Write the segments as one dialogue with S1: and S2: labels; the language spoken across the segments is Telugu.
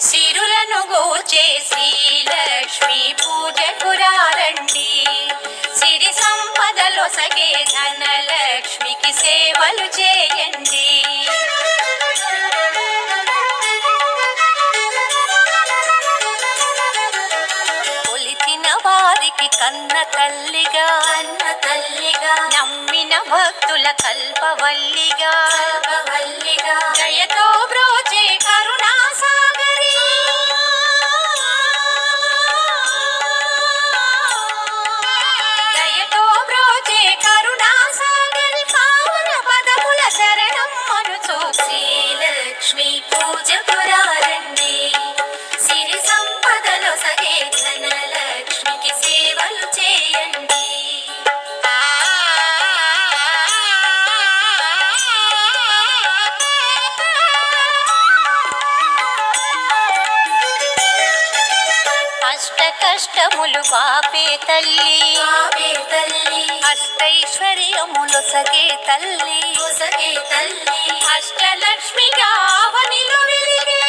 S1: సిరులను గోచే శ్రీలక్ష్మి పూజకురారండి. సిరి సంపదలో సగే ధనలక్ష్మికి సేవలు చేయండి. కొలిచిన వారికి కన్న తల్లిగా నమ్మిన భక్తుల కల్పవల్లిగా దయతో బ్రోచే కరుణా సాగరి. దయతో బ్రోచే కరుణా సాగరి పావన పదముల శరణం మనుచు శ్రీలక్ష్మి పూజకురారండి. సిరి సంపదలో సగే ధనలక్ష్మికి సేవలు చేయండి. అష్ట కష్టములు పాపే తల్లి అష్టైశ్వర్యములు సగే తల్లి అష్టలక్ష్మిగా అవనిలో వెలిగే.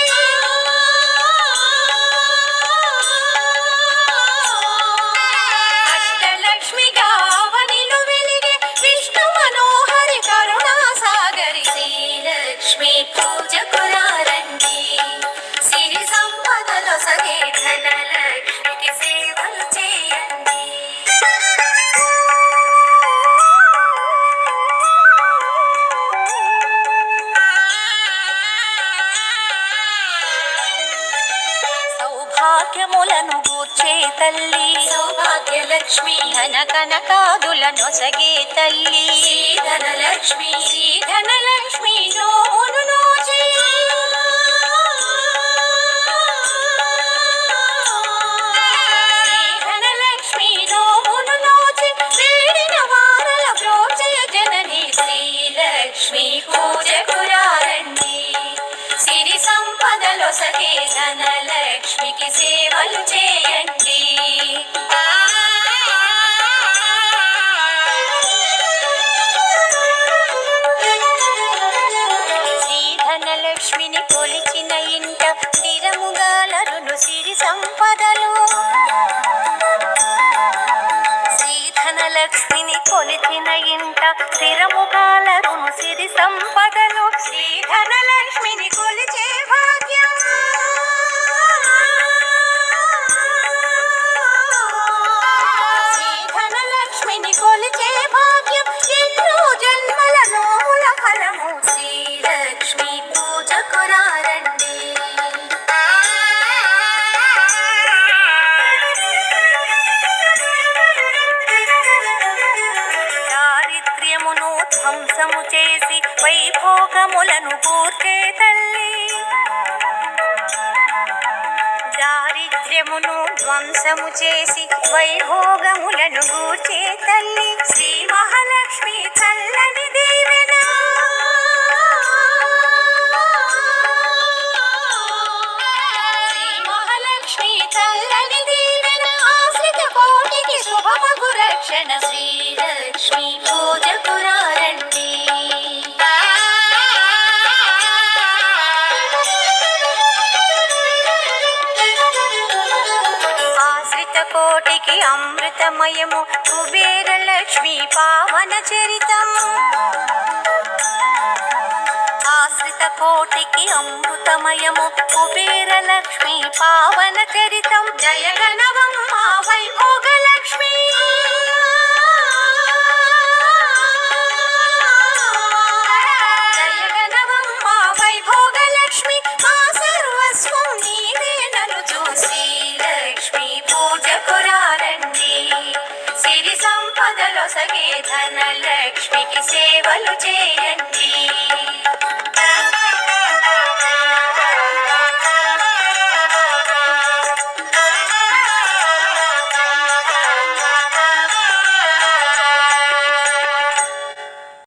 S1: అష్టలక్ష్మిగా అవనిలో వెలిగే విష్ణు మనోహరి కరుణా సాగరి శ్రీలక్ష్మి పూజకురారండి. సిరి సంపదలో సగే ధనలక్ష్మికి సేవలు చేయండి. సౌభాగ్యములను గూర్చే తల్లి సౌభాగ్యలక్ష్మి. ధన కనకాదులను సగే తల్లి ధనలక్ష్మి. ధనలక్ష్మి నోమును నోచే ధనలక్ష్మి నోమును నోచి వేడిన వారల ప్రోచయ జనని శ్రీలక్ష్మి పూజకురారండి. సిరి సంపదలో సగే ధనలక్ష్మికి సేవలు చేయండి. శ్రీ ధనలక్ష్మిని కొలిచిన ఇంట స్థిరముగాలరును సిరి సంపదలు. శ్రీ ధనలక్ష్మిని కొలిచిన ఇంట స్థిరముగాలరును సిరి సంపదలు. శ్రీ ధనలక్ష్మిని కొలిచే భాగ్యం శ్రీ ధనలక్ష్మిని కొలిచే భాగ్యం ఎన్నో జన్మల నోముల ఫలము శ్రీలక్ష్మి పూజకురారండి. దారిద్ర్యమును ధ్వంసము చేసి వైభోగములను కూర్చే తల్లి. దారిద్ర్యమును ధ్వంసము చేసి వైభోగములను గూర్చే తల్లి శ్రీ మహాలక్ష్మి చల్లని దీవెన. శ్రీ మహాలక్ష్మి చల్లని దీవెన ఆశ్రిత కోటికి శుభమగు రక్షణ శ్రీలక్ష్మి పూజకురారండి. ఆశ్రిత కోటికి అమృతమయము కుబేర లక్ష్మి పావన చరితం. ఆశ్రిత కోటికి అమృతమయము కుబేర లక్ష్మి పావన చరితం. జయగణవమ్మ వైభోగ లక్ష్మి. జయగణవమ్మ వైభోగ లక్ష్మి మా సర్వస్వం నీవేనను చూసి లక్ష్మి పూజకురారండి. సిరి సంపదలో సగే ధనలక్ష్మికి సేవలు చే